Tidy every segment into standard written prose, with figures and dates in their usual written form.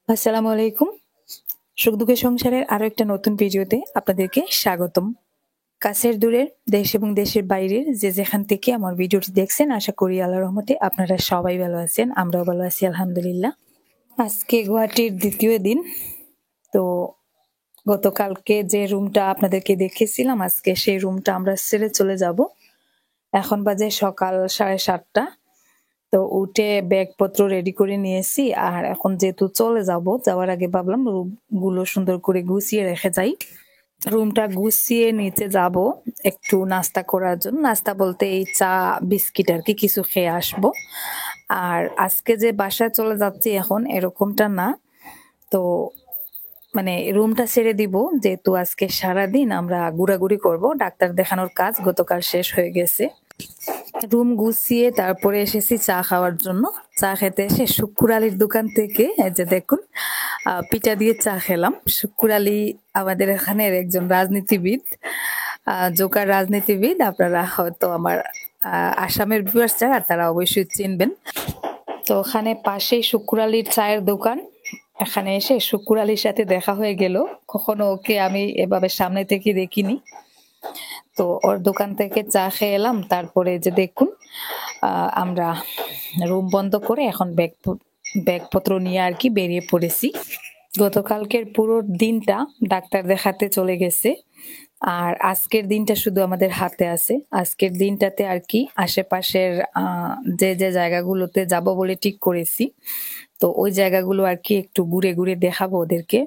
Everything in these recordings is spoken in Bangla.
আসসালামু আলাইকুম। সুখ দুঃখের সংসারের আরো একটা নতুন ভিডিওতে আপনাদেরকে স্বাগতম। কাছের দূরের দেশ এবং দেশের বাইরের যে যেখান থেকে আমার ভিডিওটি দেখছেন, আশা করি আল্লাহর রহমতে আপনারা সবাই ভালো আছেন, আমরাও ভালো আছি আলহামদুলিল্লাহ। আজকে গুয়াহাটির দ্বিতীয় দিন। তো গতকালকে যে রুমটা আপনাদেরকে দেখেছিলাম, আজকে সেই রুমটা আমরা ছেড়ে চলে যাব। এখন বাজে সকাল 7:30। তো উঠে ব্যাগপত্র রেডি করে নিয়েছি, আর এখন যেহেতু চলে যাব, যাওয়ার আগে ভাবলাম রুমগুলো সুন্দর করে গুছিয়ে রেখে যাই। রুমটা গুছিয়ে নিচে যাব একটু নাস্তা করার জন্য। নাস্তা বলতে এই চা বিস্কিট আর কি কিছু খেয়ে আসবো। আর আজকে যে বাসায় চলে যাচ্ছি এখন এরকমটা না। তো মানে রুমটা ছেড়ে দিব, যেহেতু আজকে সারাদিন আমরা ঘোরাঘুরি করব। ডাক্তার দেখানোর কাজ গতকাল শেষ হয়ে গেছে। রুম গুছিয়ে তারপরে এসেছি চা খাওয়ার জন্য। চা খেতে এসে শুক্কুর আলীর দোকান থেকে এই যে দেখুন পিঠা দিয়ে চা খেলাম। শুক্কুর আলী আমাদের এখানের একজন রাজনীতিবিদ, জোকার রাজনীতিবিদ। আপনারা হয়তো আমার আসামের ভিউয়ার্স যারা তারা অবশ্যই চিনবেন। তো ওখানে পাশেই শুক্কুর আলীর চায়ের দোকান। এখানে এসে শুক্কুর আলীর সাথে দেখা হয়ে গেল। কখনো ওকে আমি এভাবে সামনে থেকে দেখিনি। তো ওর দোকান থেকে চা খেয়ে এলাম। তারপরে যে দেখুন আমরা রুম বন্ধ করে এখন ব্যাগপত্র নিয়ে আর কি বেরিয়ে পড়েছি। গতকালকের পুরো দিনটা ডাক্তার দেখাতে চলে গেছে, আর আজকের দিনটা শুধু আমাদের হাতে আছে। আজকের দিনটাতে আর কি আশেপাশের যে যে জায়গাগুলোতে যাব বলে ঠিক করেছি, তো ওই জায়গাগুলো আর কি একটু ঘুরে ঘুরে দেখাবো ওদেরকে,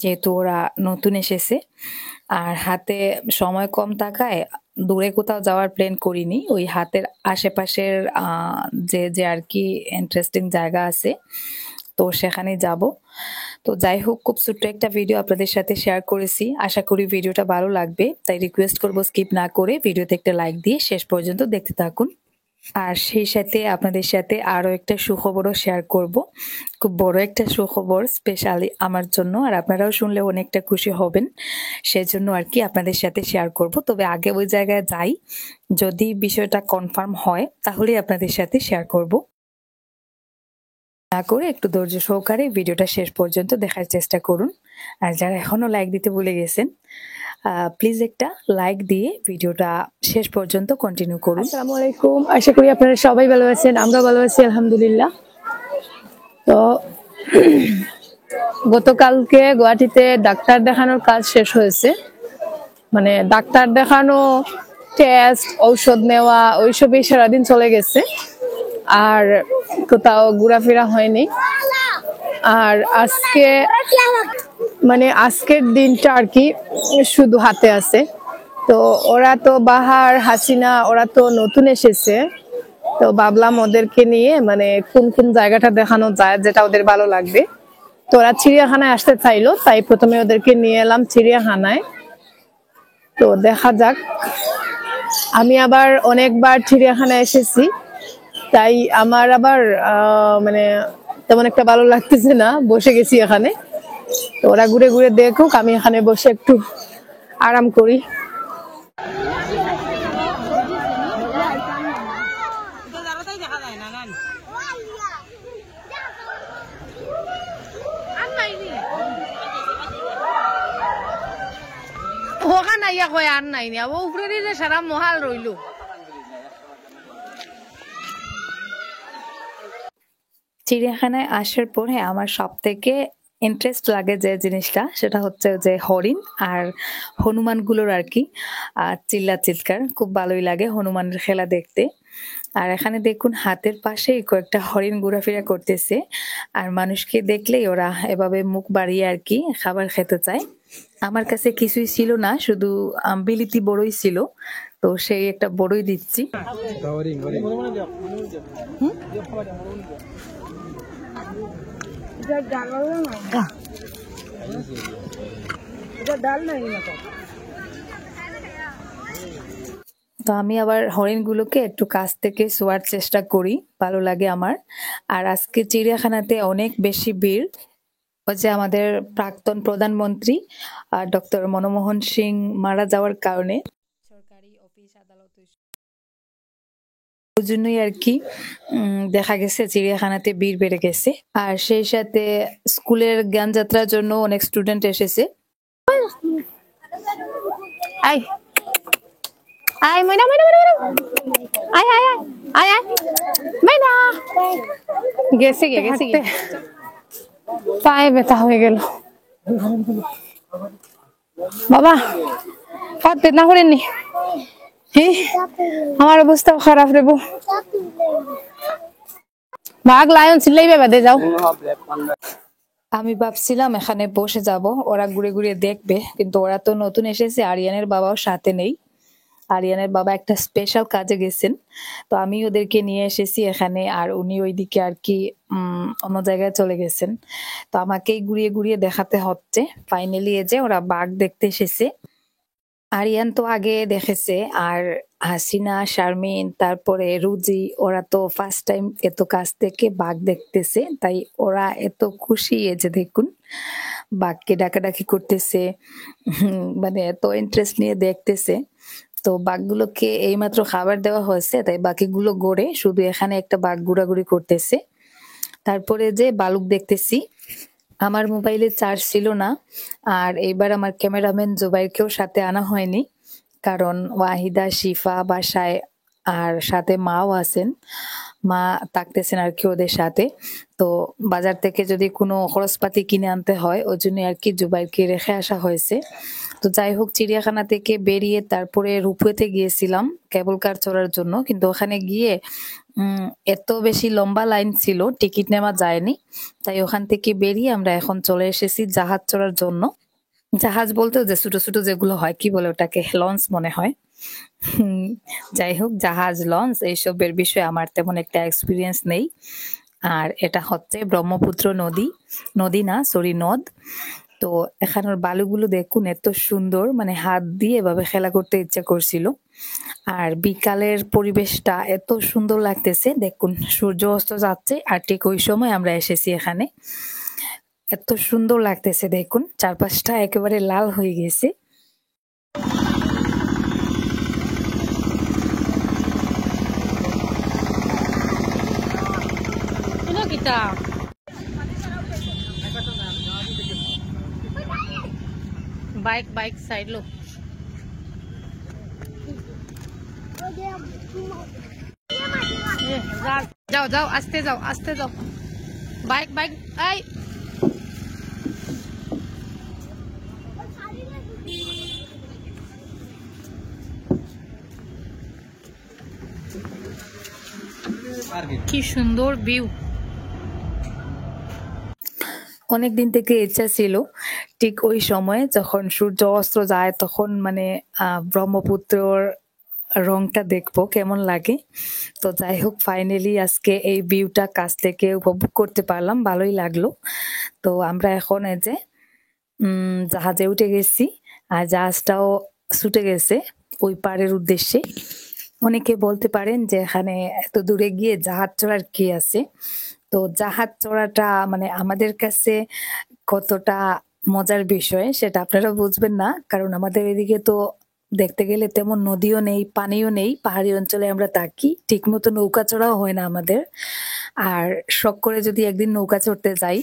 যেহেতু ওরা নতুন এসেছে। আর হাতে সময় কম থাকায় দূরে কোথাও যাওয়ার প্ল্যান করিনি। ওই হাতের আশেপাশের যে যে আর কি ইন্টারেস্টিং জায়গা আছে, তো সেখানে যাব। তো যাই হোক, খুব ছোট্ট একটা ভিডিও আপনাদের সাথে শেয়ার করেছি। আশা করি ভিডিওটা ভালো লাগবে, তাই রিকোয়েস্ট করব স্কিপ না করে ভিডিওতে একটা লাইক দিয়ে শেষ পর্যন্ত দেখতে থাকুন। আর সেই সাথে আপনাদের সাথে আরো একটা সুখবরও শেয়ার করব। খুব বড় একটা সুখবর স্পেশালি আমার জন্য, আর আপনারাও শুনলে অনেকটা খুশি হবেন। সেজন্য আর কি আপনাদের সাথে শেয়ার করব। তবে আগে ওই জায়গায় যাই, যদি বিষয়টা কনফার্ম হয় তাহলেই আপনাদের সাথে শেয়ার করব। না করে একটু ধৈর্য সহকারে ভিডিওটা শেষ পর্যন্ত দেখার চেষ্টা করুন। আর যারা এখনো লাইক দিতে ভুলে গেছেন, প্লিজ একটা লাইক দিয়ে ভিডিওটা শেষ পর্যন্ত কন্টিনিউ করুন। আসসালামু আলাইকুম, আশা করি আপনারা সবাই ভালো আছেন, আমরা ভালো আছি আলহামদুলিল্লাহ। তো গতকালকে গুয়াহাটিতে ডাক্তার দেখানোর কাজ শেষ হয়েছে। মানে ডাক্তার দেখানো, টেস্ট, ঔষধ নেওয়া, ওইসবই সারাদিন চলে গেছে, আর কোথাও ঘোরাফেরা হয়নি। আর আজকে মানে আজকের দিনটা আর কি শুধু হাতে আছে। তো ওরা তো বাহার হাসিনা, ওরা তো নতুন এসেছে। তো ভাবলাম ওদেরকে নিয়ে মানে কোন কোন জায়গাটা দেখানো যায় যেটা ওদের ভালো লাগবে। তো ওরা চিড়িয়াখানায় আসতে চাইলো, তাই প্রথমে ওদেরকে নিয়ে এলাম চিড়িয়াখানায়। তো দেখা যাক, আমি আবার অনেকবার চিড়িয়াখানায় এসেছি, তাই আমার আবার মানে তেমন একটা ভালো লাগতেছে না, বসে গেছি এখানে। তো ওরা ঘুরে ঘুরে দেখুক, আমি এখানে বসে একটু আরাম করি। ওখানে ইয়া কয় আর নাই না, ও উপরে যে সারা মহাল রইল। চিড়িয়াখানায় আসার পরে আমার সব থেকে ইন্টারেস্ট লাগে যে জিনিসটা, সেটা হচ্ছে যে হরিণ আর হনুমানগুলোর আর কি চিল্লা চিৎকার খুব ভালোই লাগে হনুমানের খেলা দেখতে। আর এখানে দেখুন হাতের পাশেই কয়েকটা হরিণ ঘোরাফেরা করতেছে, আর মানুষকে দেখলেই ওরা এভাবে মুখ বাড়িয়ে আর কি খাবার খেতে চায়। আমার কাছে কিছুই ছিল না, শুধু বিলিতি বড়ই ছিল, তো সেই একটা বড়ই দিচ্ছি। তো আমি আবার হরিণগুলোকে একটু কাছ থেকে শোয়ার চেষ্টা করি, ভালো লাগে আমার। আর আজকে চিড়িয়াখানাতে অনেক বেশি ভিড়। ওই যে আমাদের প্রাক্তন প্রধানমন্ত্রী ডক্টর মনমোহন সিং মারা যাওয়ার কারণে সরকারি অফিস আদালত ওই জন্যই আর কি দেখা গেছে চিড়িয়াখানাতে ভিড় বেড়ে গেছে। আর সেই সাথে স্কুলের জ্ঞানযাত্রার জন্য অনেক স্টুডেন্ট এসেছে। আই আই ময়না ময়না ময়না আই আই আই আই আই ময়না গেছে পায়ে ব্যথা হয়ে গেল বাবা হাতে না করেননি আমার অবস্থা খারাপ রে বউ বাঘ লায়ন চিল্লাইবে বাদে যাও আমি ভাবছিলাম এখানে বসে যাব, ওরা ঘুরে ঘুরে দেখবে, কিন্তু ওরা তো নতুন এসেছে, আরিয়ানের বাবাও সাথে নেই। আরিয়ানের বাবা একটা স্পেশাল কাজে গেছেন, তো আমি ওদেরকে নিয়ে এসেছি এখানে, আর উনি ওইদিকে আর কি অন্য জায়গায় চলে গেছেন। তো আমাকেই ঘুরিয়ে ঘুরিয়ে দেখাতে হচ্ছে। ফাইনালি এই যে ওরা বাঘ দেখতে এসেছে। আরিয়ান তো আগে দেখেছে, আর হাসিনা, শারমিন, তারপরে রুজি, ওরা তো ফার্স্ট টাইম এত কাছ থেকে বাঘ দেখতেছে, তাই ওরা এত খুশি। এই যে দেখুন বাঘকে ডাকাডাকি করতেছে, মানে এত ইন্টারেস্ট নিয়ে দেখতেছে। তো বাঘগুলোকে এইমাত্র খাবার দেওয়া হয়েছে, তাই বাকিগুলো গড়ে শুধু এখানে একটা বাঘ ঘোরাঘুরি করতেছে। তারপরে যে বালুক দেখতেছি, আমার মোবাইলে চার্জ ছিল না, আর এইবার আমার ক্যামেরাম্যান জুবাইরকেও সাথে আনা হয়নি, কারণ ওয়াহিদা, শিফা বাসায়, আর সাথে মাও আছেন, মা থাকতেছেন আর কি ওদের সাথে। তো বাজার থেকে যদি কোনো খরচপাতি কিনে আনতে হয়, ওই জন্য আর কি জুবাইরকে রেখে আসা হয়েছে। তো যাই হোক, চিড়িয়াখানা থেকে বেরিয়ে তারপরে রূপওয়েতে গিয়েছিলাম কেবল কার চড়ার জন্য, কিন্তু ওখানে গিয়ে এত বেশি লম্বা লাইন ছিল, টিকিট নেওয়া যায়নি। তাই ওখান থেকে বেরিয়ে আমরা এখন চলে এসেছি জাহাজ চড়ার জন্য। জাহাজ বলতে যে ছোট ছোট যেগুলো হয়, কি বলে ওটাকে, লঞ্চ মনে হয়। যাই হোক, জাহাজ, লঞ্চ এইসবের বিষয়ে আমার তেমন একটা এক্সপিরিয়েন্স নেই। আর এটা হচ্ছে ব্রহ্মপুত্র নদী, নদী না সরি নদ। তো এখানের বালুগুলো দেখুন এত সুন্দর, মানে হাত দিয়ে এভাবে খেলা করতে ইচ্ছা করছিল। আর বিকালের পরিবেশটা এত সুন্দর লাগতেছে, দেখুন সূর্য অস্ত যাচ্ছে, আর ঠিক ওই সময় আমরা এসেছি এখানে। এত সুন্দর লাগতেছে, দেখুন চারপাশটা একেবারে লাল হয়ে গেছে। বাইক বাইক সাইড লো যাও যাও আস্তে যাও আস্তে যাও বাইক বাইক এই কি সুন্দর ভিউ। অনেকদিন থেকে ইচ্ছা ছিল ঠিক ওই সময়ে যখন সূর্য অস্ত যায়, তখন মানে ব্রহ্মপুত্রর রংটা দেখবো কেমন লাগে। তো যাই হোক, ফাইনালি আজকে এই ভিউটা কাছ থেকে উপভোগ করতে পারলাম, ভালোই লাগলো। তো আমরা এখন এই যে জাহাজে উঠে গেছি, আর জাহাজটাও ছুটে গেছে ওই পাড়ের উদ্দেশ্যে। অনেকে বলতে পারেন যে এখানে এত দূরে গিয়ে জাহাজ চড়ার কি আছে। তো জাহাজ চড়াটা মানে আমাদের কাছে কতটা মজার বিষয় সেটা আপনারা বুঝবেন না, কারণ আমাদের এদিকে তো দেখতে গেলে তেমন নদীও নেই, পানিও নেই, পাহাড়ি অঞ্চলে আমরা থাকি, ঠিক মতো নৌকা চড়াও হয় না আমাদের। আর শখ করে যদি একদিন নৌকা চড়তে যাই,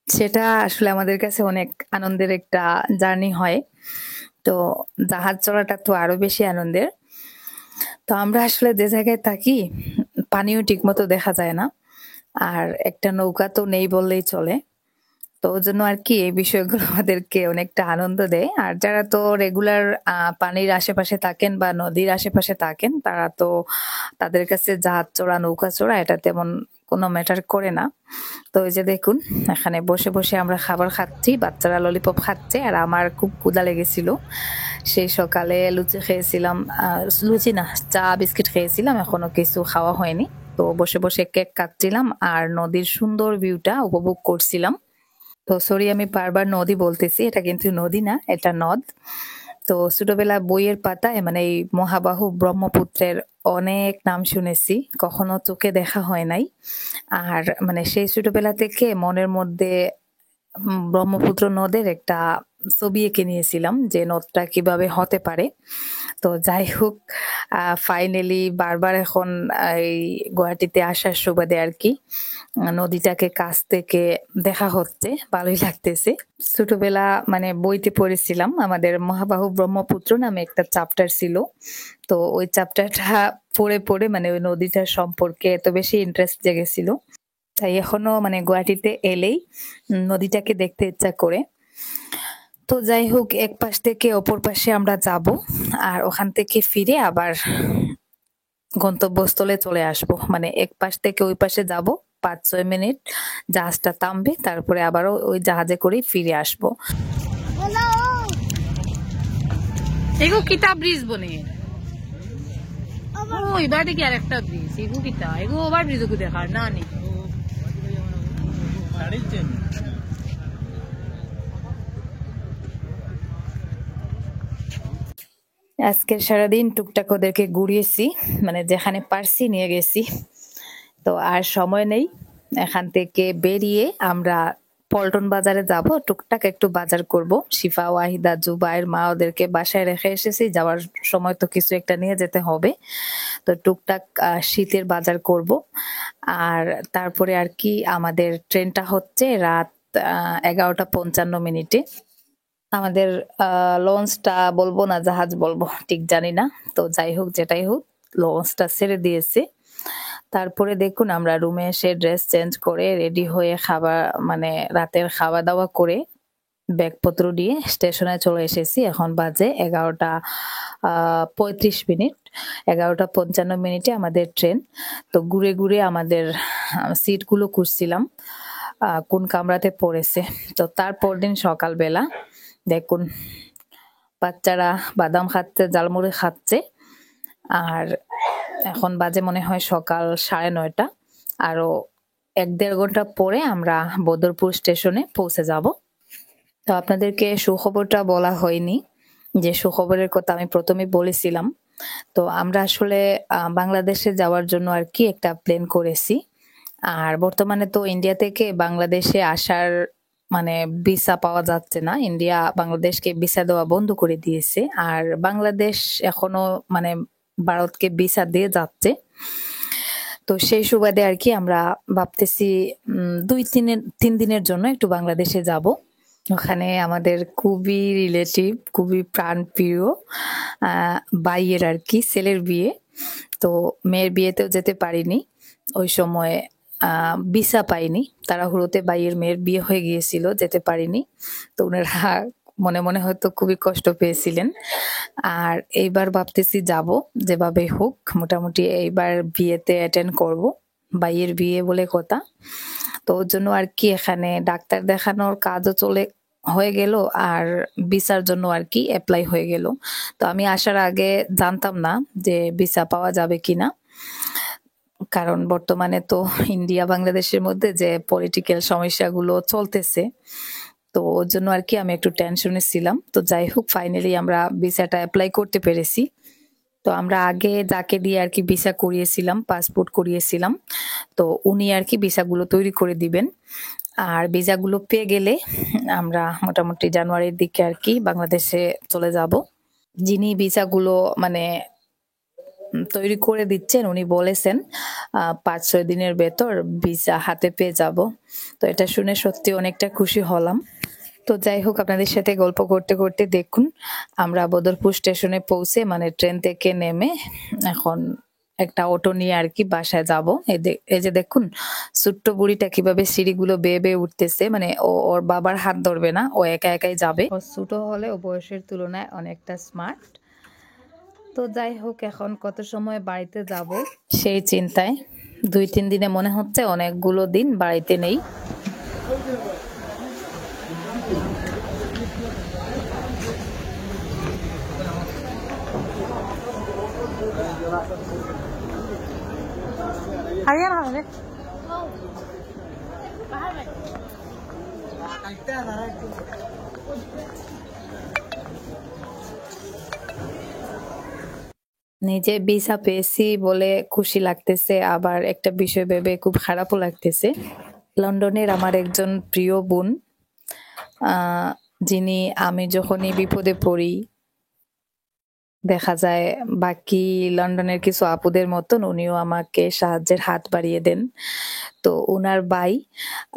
সেটা আসলে আমাদের কাছে অনেক আনন্দের একটা জার্নি হয়। তো জাহাজ চড়াটা তো আরো বেশি আনন্দের। তো আমরা আসলে যে জায়গায় থাকি পানিও ঠিক মতো দেখা যায় না, আর একটা নৌকা তো নেই বললেই চলে। তো ওই জন্য আর কি এই বিষয়গুলো আমাদেরকে অনেকটা আনন্দ দেয়। আর যারা তো রেগুলার পানির আশেপাশে থাকেন বা নদীর আশেপাশে থাকেন, তারা তো তাদের কাছে জাহাজ চড়া, নৌকা চড়া এটা তেমন কোনো ম্যাটার করে না। তো ওই যে দেখুন এখানে বসে বসে আমরা খাবার খাচ্ছি, বাচ্চারা ললিপপ খাচ্ছে, আর আমার খুব ক্ষুধা লেগেছিল। সেই সকালে লুচি খেয়েছিলাম, লুচি না, চা বিস্কিট খেয়েছিলাম, এখনো কিছু খাওয়া হয়নি। তো বসে বসে কেক কাটছিলাম আর নদীর সুন্দর ভিউটা উপভোগ করছিলাম। তো সরি আমি বারবার নদী বলতেছি, এটা কিন্তু নদী না, এটা নদ। তো ছোটবেলা বইয়ের পাতায় মানে এই মহাবাহু ব্রহ্মপুত্রের অনেক নাম শুনেছি, কখনো চোখে দেখা হয় নাই। আর মানে সেই ছোটবেলা থেকে মনের মধ্যে ব্রহ্মপুত্র নদের একটা ছবি এঁকে নিয়েছিলাম যে নদটা কিভাবে হতে পারে। তো যাই হোক, ফাইনালি বারবার এখন এই গুয়াহাটিতে আসার সুবাদে আর কি নদীটাকে কাছ থেকে দেখা হচ্ছে, ভালোই লাগতেছে। ছোটবেলা মানে বইতে পড়েছিলাম, আমাদের মহাবাহু ব্রহ্মপুত্র নামে একটা চ্যাপ্টার ছিল। তো ওই চ্যাপ্টারটা পড়ে পড়ে মানে ওই নদীটার সম্পর্কে এত বেশি ইন্টারেস্ট জেগেছিল, তাই এখনো মানে গুয়াহাটিতে এলেই নদীটাকে দেখতে ইচ্ছা করে। তো যাই হোক, এক পাশ থেকে অপর পাশে আমরা যাব, আর ওখান থেকে ফিরে আবার গন্তব্যস্থলে চলে আসব। মানে এক পাশ থেকে ওই পাশে যাব, 5-6 মিনিট জাহাজটা থামবে, তারপরে আবারও ওই জাহাজে করেই ফিরে আসব। এগো কিতা ব্রিজ বনে ওই বাড়ি কি আর একটা ব্রিজ এগো কিতা এগো ওভার ব্রিজ ওগো দেখার না নি আজকের সারাদিন টুকটাক ওদেরকে ঘুরিয়েছি, মানে যেখানে পারছি নিয়ে গেছি। তো আর সময় নেই, এখান থেকে বেরিয়ে আমরা পল্টন বাজারে যাব, টুকটাক একটু বাজার করব। শিফা, ওয়াহিদা, জুবাইর মা ওদেরকে বাসায় রেখে এসেছি, যাওয়ার সময় তো কিছু একটা নিয়ে যেতে হবে। তো টুকটাক শীতের বাজার করব। আর তারপরে আর কি আমাদের ট্রেনটা হচ্ছে রাত 11:55। আমাদের লঞ্চটা বলবো না জাহাজ বলবো ঠিক জানি না, তো যাই হোক যেটাই হোক লঞ্চটা ছেড়ে দিয়েছে। তারপরে দেখুন আমরা রুমে এসে ড্রেস চেঞ্জ করে রেডি হয়ে খাবার মানে রাতের খাওয়া দাওয়া করে ব্যাগপত্র নিয়ে স্টেশনে চলে এসেছি। এখন বাজে 11:35। 11:55 আমাদের ট্রেন। তো ঘুরে ঘুরে আমাদের সিটগুলো খুঁজছিলাম কোন কামরাতে পড়েছে। তো তারপর দিন সকালবেলা দেখুন বাচ্চারা বাদাম খাচ্ছে, জালমুড়ি খাচ্ছে, আর এখন বাজে মনে হয় সকাল 9:30। আরো 1-1.5 ঘন্টা পরে আমরা বদরপুর স্টেশনে পৌঁছে যাব। তো আপনাদেরকে সুখবরটা বলা হয়নি, যে সুখবরের কথা আমি প্রথমে বলেছিলাম। তো আমরা আসলে বাংলাদেশে যাওয়ার জন্য আর কি একটা প্ল্যান করেছি। আর বর্তমানে তো ইন্ডিয়া থেকে বাংলাদেশে আসার মানে ভিসা পাওয়া যাচ্ছে না, ইন্ডিয়া বাংলাদেশকে ভিসা দেওয়া বন্ধ করে দিয়েছে, আর বাংলাদেশ এখনো মানে ভারতকে ভিসা দিয়ে যাচ্ছে। তো সেই সুবাদে আর কি আমরা ভাবতেছি 2-3 দিনের জন্য একটু বাংলাদেশে যাব। ওখানে আমাদের খুবই রিলেটিভ, খুবই প্রাণপ্রিয় ভাইয়ের আর কি ছেলের বিয়ে। তো মেয়ের বিয়েতেও যেতে পারিনি, ওই সময় ভিসা পাইনি, তাড়াহুড়োতে ভাইয়ের মেয়ের বিয়ে হয়ে গিয়েছিল, যেতে পারিনি। তো ওনারা মনে মনে হয়তো খুবই কষ্ট পেয়েছিলেন। আর এইবার ভাবতেছি যাব, যেভাবে হোক মোটামুটি এইবার বিয়েতে অ্যাটেন্ড করব, ভাইয়ের বিয়ে বলে কথা। তো ওর জন্য আর কি এখানে ডাক্তার দেখানোর কাজও হয়ে গেল, আর ভিসার জন্য আর কি অ্যাপ্লাই হয়ে গেল। তো আমি আসার আগে জানতাম না যে ভিসা পাওয়া যাবে কিনা, কারণ বর্তমানে তো ইন্ডিয়া বাংলাদেশের মধ্যে যে পলিটিক্যাল সমস্যাগুলো চলতেছে, তো ওর জন্য আর কি আমি একটু টেনশনে ছিলাম। তো যাই হোক ফাইনালি আমরা ভিসাটা অ্যাপ্লাই করতে পেরেছি। তো আমরা আগে যাকে দিয়ে আর কি ভিসা করিয়েছিলাম, পাসপোর্ট করিয়েছিলাম, তো উনি আর কি ভিসাগুলো তৈরি করে দিবেন। আর ভিসাগুলো পেয়ে গেলে আমরা মোটামুটি জানুয়ারির দিকে আর কি বাংলাদেশে চলে যাব। যিনি ভিসাগুলো মানে তৈরি করে দিচ্ছেন উনি বলেছেন 5-6 দিনের ভেতর ভিসা হাতে পেয়ে যাব। তো এটা শুনে সত্যি অনেকটা খুশি হলাম। তো যাই হোক আপনাদের সাথে গল্প করতে করতে দেখুন আমরা বদরপুর স্টেশনে পৌঁছে মানে ট্রেন থেকে নেমে এখন একটা অটো নিয়ে আর কি বাসায় যাব। এই যে দেখুন ছোট্ট বুড়িটা কিভাবে সিঁড়িগুলো বেয়ে বেয়ে উঠতেছে, মানে ওর বাবার হাত ধরবে না, ও একা একাই যাবে। ও ছোট হলে ও বয়সের তুলনায় অনেকটা স্মার্ট। তো যাই হোক এখন কত সময় বাড়িতে যাব সেই চিন্তায়, 2-3 দিনে মনে হচ্ছে অনেকগুলো দিন বাড়িতে নেই। নিজে ভিসা পেয়েছি বলে খুশি লাগতেছে, আবার একটা বিষয় ভেবে খুব খারাপও লাগতেছে। লন্ডনের আমার একজন প্রিয় বোন যিনি আমি যখনই বিপদে পড়ি দেখা যায় বাকি লন্ডনের কিছু আপুদের মতন উনিও আমাকে সাহায্যের হাত বাড়িয়ে দেন। তো উনার ভাই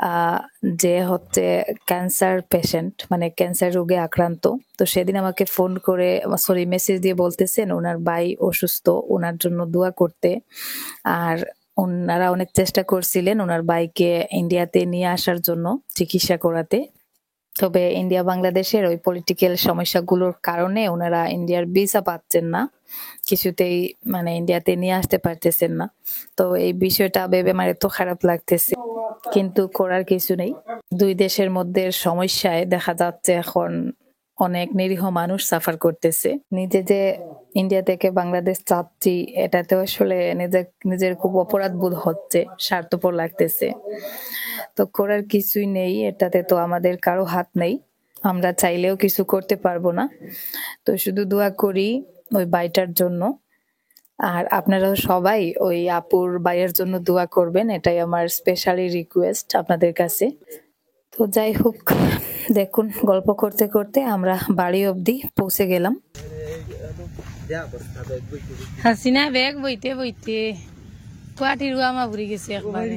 আহ, যে হচ্ছে ক্যান্সার পেশেন্ট, মানে ক্যান্সার রোগে আক্রান্ত, তো সেদিন আমাকে ফোন করে সরি মেসেজ দিয়ে বলতেছেন ওনার ভাই অসুস্থ, ওনার জন্য দোয়া করতে। আর ওনারা অনেক চেষ্টা করছিলেন ওনার ভাইকে ইন্ডিয়াতে নিয়ে আসার জন্য চিকিৎসা করাতে। তবে ইন্ডিয়া বাংলাদেশের ওই পলিটিক্যাল সমস্যাগুলোর কারণে ওনারা ইন্ডিয়ার ভিসা পাচ্ছেন না, কিছুতেই মানে ইন্ডিয়াতে নিয়ে আসতে পারতেছেন না। তো এই বিষয়টা ভেবে আমার এত খারাপ লাগতেছে, কিন্তু করার কিছু নেই। দুই দেশের মধ্যে সমস্যায় দেখা যাচ্ছে এখন অনেক নিরীহ মানুষ সাফার করতেছে। নিজে যে ইন্ডিয়া থেকে বাংলাদেশ চাচ্ছি, এটাতে আসলে নিজের খুব অপরাধ বোধ হচ্ছে, স্বার্থপর লাগতেছে। তো করার কিছুই নেই, এটাতে তো আমাদের কারো হাত নেই, আমরা চাইলেও কিছু করতে পারবো না। তো শুধু দোয়া করি ওই ভাইটার জন্য। আর আপনারাও সবাই ওই আপুর ভাইয়ের জন্য দোয়া করবেন, এটাই আমার স্পেশালি রিকোয়েস্ট আপনাদের কাছে। তো যাই হোক, দেখুন গল্প করতে করতে আমরা বাড়ি অবধি পৌঁছে গেলাম। হাসিনা ব্যাগ বইতে বইতে গুয়াহাটির গুয়ামা ঘুরে গেছে একবারে।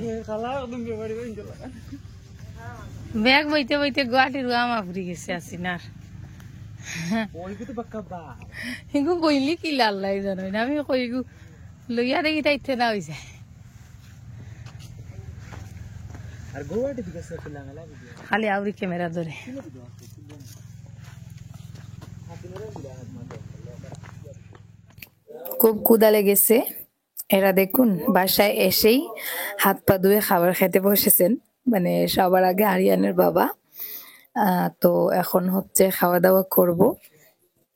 ব্যাগ বইতে বইতে গুয়াহাটির গুয়ামা ঘুরে গেছে হাসিনার। হিগু বইলি কি লাল লাই জানো না, আমি কইগু লইয়া দেখি তাইতে না হয়ে যায়। খালি আউরি ক্যামেরা ধরে। খুব ক্ষুধা লেগেছে, এরা দেখুন বাসায় এসেই হাত পা ধুয়ে খাবার খেতে বসেছেন, মানে সবার আগে আরিয়ানের বাবা। তো এখন হচ্ছে খাওয়া দাওয়া করব,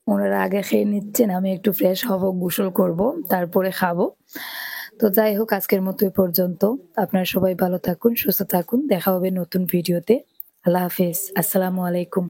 ওনারা আগে খেয়ে নিচ্ছেন, আমি একটু ফ্রেশ হব, গোসল করব, তারপরে খাবো। তো যাই হোক, আজকের মতো এই পর্যন্ত। আপনারা সবাই ভালো থাকুন, সুস্থ থাকুন, দেখা হবে নতুন ভিডিওতে। আল্লাহ হাফিজ, আসসালামু আলাইকুম।